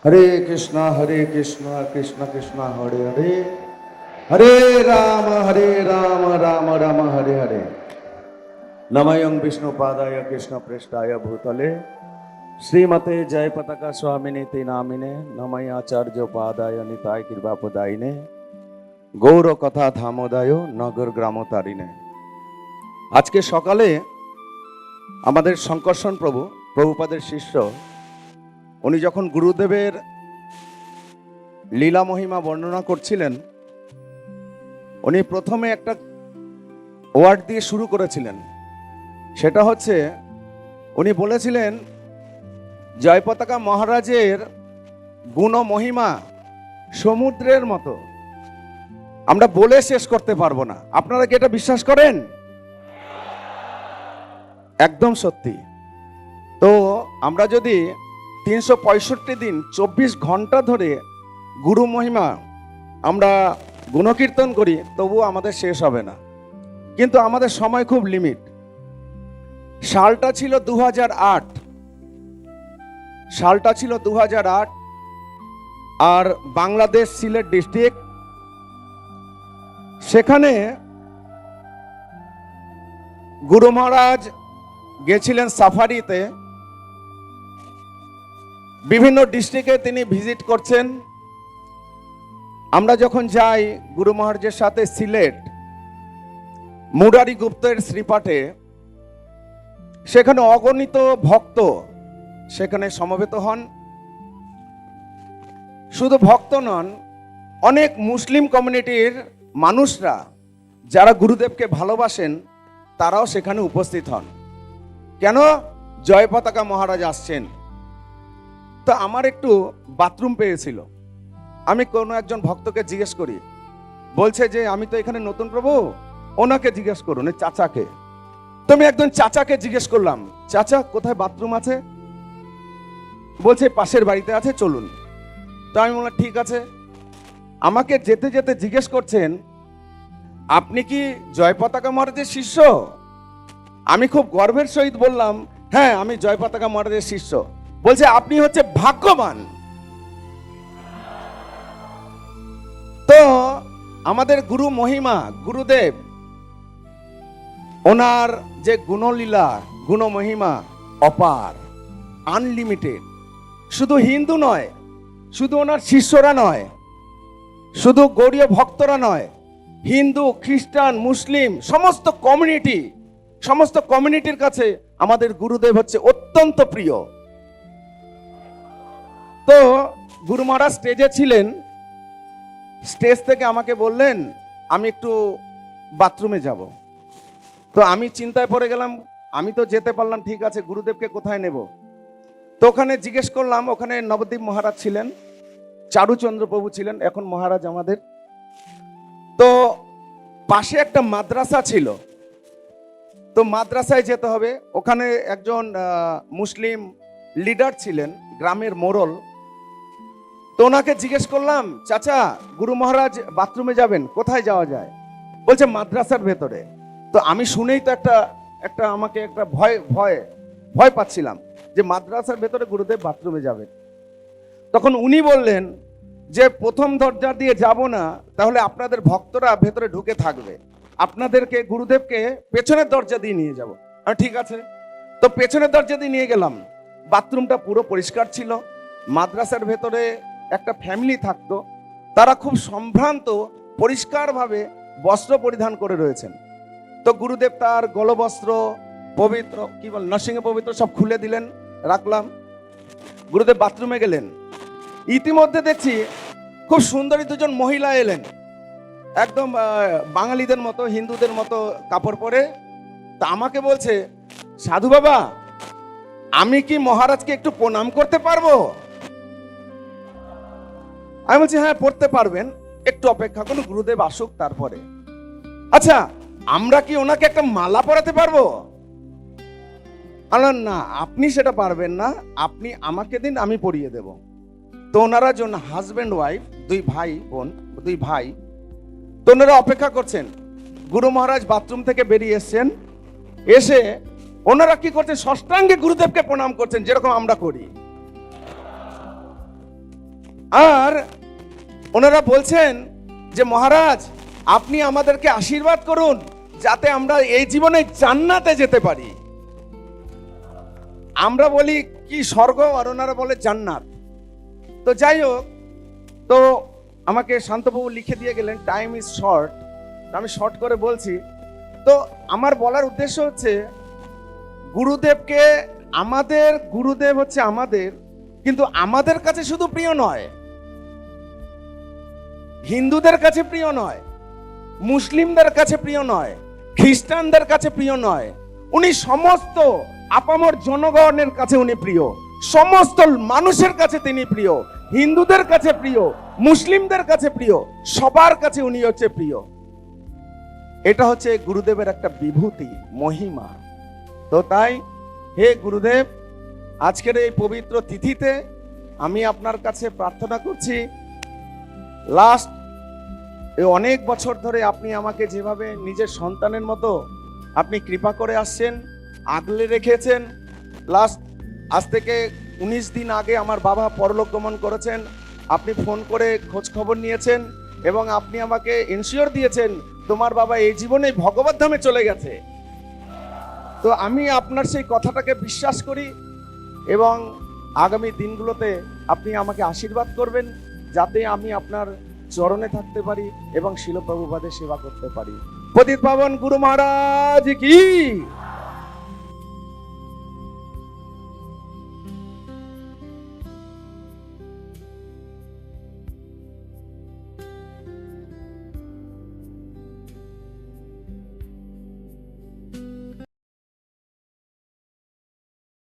हरे कृष्णा कृष्ण कृष्ण हरे हरे, हरे राम राम राम हरे हरे। नमयं विष्णुपादाय कृष्ण पृष्ठाय भूतले श्रीमते जय पताका स्वामिनीति नामिने नमय आचार्य पादाय निताय कृपापदायिने गौर कथा धामोदाय नगर ग्रामतारिणे। আজকে সকালে আমাদের শঙ্কর্ষণ প্রভুপাদের শিষ্য উনি যখন গুরুদেবের লীলা মহিমা বর্ণনা করছিলেন, উনি প্রথমে একটা ওয়ার্ড দিয়ে শুরু করেছিলেন। সেটা হচ্ছে, উনি বলেছিলেন জয় পতাকা মহারাজের গুণ মহিমা সমুদ্রের মতো, আমরা বলে শেষ করতে পারবো না। আপনারা কি এটা বিশ্বাস করেন? একদম সত্যি। তো আমরা যদি 365 দিন 24 ঘন্টা ধরে গুরু মহিমা আমরা গুণকীর্তন করি, তবুও আমাদের শেষ হবে না। কিন্তু আমাদের সময় খুব লিমিট। সালটা ছিল 2008, আর বাংলাদেশ সিলেট ডিস্ট্রিক্ট, সেখানে গুরু মহারাজ গেছিলেন সাফারিতে। বিভিন্ন ডিস্ট্রিক্টে তিনি ভিজিট করছেন। আমরা যখন যাই গুরু মহারাজের সাথে সিলেট মুরারি গুপ্তের শ্রীপাঠে, সেখানে অগণিত ভক্ত সেখানে সমবেত হন। শুধু ভক্ত নন, অনেক মুসলিম কমিউনিটির মানুষরা যারা গুরুদেবকে ভালোবাসেন তারাও সেখানে উপস্থিত হন। কেন? জয় পতাকা মহারাজ আসছেন। তো আমার একটু বাথরুম পেয়েছিল। আমি কোনো একজন ভক্তকে জিজ্ঞেস করি, বলছে যে আমি তো এখানে নতুন প্রভু, ওনাকে জিজ্ঞেস করুন, চাচাকে। তো আমি একজন চাচাকে জিজ্ঞেস করলাম, চাচা কোথায় বাথরুম আছে? বলছে পাশের বাড়িতে আছে, চলুন। তো আমি বললাম ঠিক আছে। আমাকে যেতে যেতে জিজ্ঞেস করছেন, আপনি কি জয় পতাকা মহারাজের শিষ্য? আমি খুব গর্বের সহিত বললাম, হ্যাঁ আমি জয় পতাকা মহারাজের শিষ্য। বলছে আপনি হচ্ছে ভাগ্যবান। তো আমাদের গুরু মহিমা, গুরুদেব ওনার যে গুণলীলা, গুণ মহিমা অপার, আনলিমিটেড। শুধু হিন্দু নয়, শুধু ওনার শিষ্যরা নয়, শুধু গৌড়ীয় ভক্তরা নয়, হিন্দু, খ্রিস্টান, মুসলিম সমস্ত কমিউনিটির কাছে আমাদের গুরুদেব হচ্ছে অত্যন্ত প্রিয়। তো গুরু মহারাজ স্টেজে ছিলেন, স্টেজ থেকে আমাকে বললেন আমি একটু বাথরুমে যাব। তো আমি চিন্তায় পড়ে গেলাম, আমি তো যেতে পারলাম, ঠিক আছে, গুরুদেবকে কোথায় নেব? তো ওখানে জিজ্ঞেস করলাম, ওখানে নবদ্বীপ মহারাজ ছিলেন, চারুচন্দ্র প্রভু ছিলেন, এখন মহারাজ আমাদের। তো পাশে একটা মাদ্রাসা ছিল, তো মাদ্রাসায় যেতে হবে। ওখানে একজন মুসলিম লিডার ছিলেন, গ্রামের মোড়ল। তো ওনাকে জিজ্ঞেস করলাম, চাচা গুরু মহারাজ বাথরুমে যাবেন, কোথায় যাওয়া যায়? বলছে মাদ্রাসার ভেতরে। তো আমি শুনেই তো একটা আমাকে একটা ভয় পাচ্ছিলাম যে মাদ্রাসার ভেতরে গুরুদেব বাথরুমে যাবেন। তখন উনি বললেন যে প্রথম দরজা দিয়ে যাব না, তাহলে আপনাদের ভক্তরা ভেতরে ঢুকে থাকবে, আপনাদেরকে গুরুদেবকে পেছনের দরজা দিয়ে নিয়ে যাব। ঠিক আছে। তো পেছনের দরজা দিয়ে নিয়ে গেলাম। বাথরুমটা পুরো পরিষ্কার ছিল। মাদ্রাসার ভেতরে একটা ফ্যামিলি থাকতো, তারা খুব সম্ভ্রান্ত পরিষ্কারভাবে বস্ত্র পরিধান করে রয়েছেন। তো গুরুদেব তার গলবস্ত্র পবিত্র, কি বল, নরসিংহ পবিত্র সব খুলে দিলেন, রাখলাম। গুরুদেব বাথরুমে গেলেন। ইতিমধ্যে দেখছি খুব সুন্দরী দুজন মহিলা এলেন, একদম বাঙালিদের মতো, হিন্দুদের মতো কাপড় পরে। তা আমাকে বলছে, সাধু বাবা আমি কি মহারাজকে একটু প্রণাম করতে পারবো? আমি বলছি হ্যাঁ পড়তে পারবেন, একটু অপেক্ষা করুন, গুরুদেব আসুক তারপরে। আচ্ছা আমরা কি ওনাকে একটা মালা পরাতে পারবো? না, আপনি সেটা পারবেন না, আপনি আমাকে দিন, আমি পরিয়ে দেব। তো ওনারা জন হাজব্যান্ড ওয়াইফ, দুই ভাই, তো ওনারা অপেক্ষা করছেন। গুরু মহারাজ বাথরুম থেকে বেরিয়ে এসছেন, এসে ওনারা কি করছেন, ষষ্ঠাঙ্গে গুরুদেবকে প্রণাম করছেন, যেরকম আমরা করি। আর ওনারা বলছেন যে মহারাজ আপনি আমাদেরকে আশীর্বাদ করুন যাতে আমরা এই জীবনে জান্নাতে যেতে পারি। আমরা বলি কি স্বর্গ, আর ওনারা বলে জান্নাত। তো যাই হোক, তো আমাকে শান্তবাবু লিখে দিয়ে গেলেন টাইম ইজ শর্ট, আমি শর্ট করে বলছি। তো আমার বলার উদ্দেশ্য হচ্ছে গুরুদেবকে, আমাদের গুরুদেব হচ্ছে আমাদের, কিন্তু আমাদের কাছে শুধু প্রিয় নয়, হিন্দুদের কাছে প্রিয় নয়, মুসলিমদের কাছে প্রিয় নয়, খ্রিস্টানদের কাছে প্রিয় নয়, উনি সমস্ত আপামর জনগণের কাছে উনি প্রিয়, সমস্ত মানুষের কাছে তিনি প্রিয়, হিন্দুদের কাছে প্রিয়, মুসলিমদের কাছে প্রিয়, সবার কাছে উনি হচ্ছে প্রিয়। এটা হচ্ছে গুরুদেবের একটা বিভূতি, মহিমা। তো তাই হে গুরুদেব, আজকের এই পবিত্র তিথিতে আমি আপনার কাছে প্রার্থনা করছি, লাস্ট অনেক বছর ধরে আপনি আমাকে যেভাবে নিজের সন্তানের মতো আপনি কৃপা করে আসছেন, আগলে রেখেছেন। লাস্ট আজ থেকে 19 দিন আগে আমার বাবা পরলোক গমন করেছেন, আপনি ফোন করে খোঁজ খবর নিয়েছেন এবং আপনি আমাকে ইনশিওর দিয়েছেন তোমার বাবা এই জীবনে ভগবত ধামে চলে গেছে। তো আমি আপনার সেই কথাটাকে বিশ্বাস করি এবং আগামী দিনগুলোতে আপনি আমাকে আশীর্বাদ করবেন যাতে আমি আপনার চরণে থাকতে পারি এবং শিল প্রভুপাদের সেবা করতে পারি। পতিত পাবন গুরু মহারাজ কি।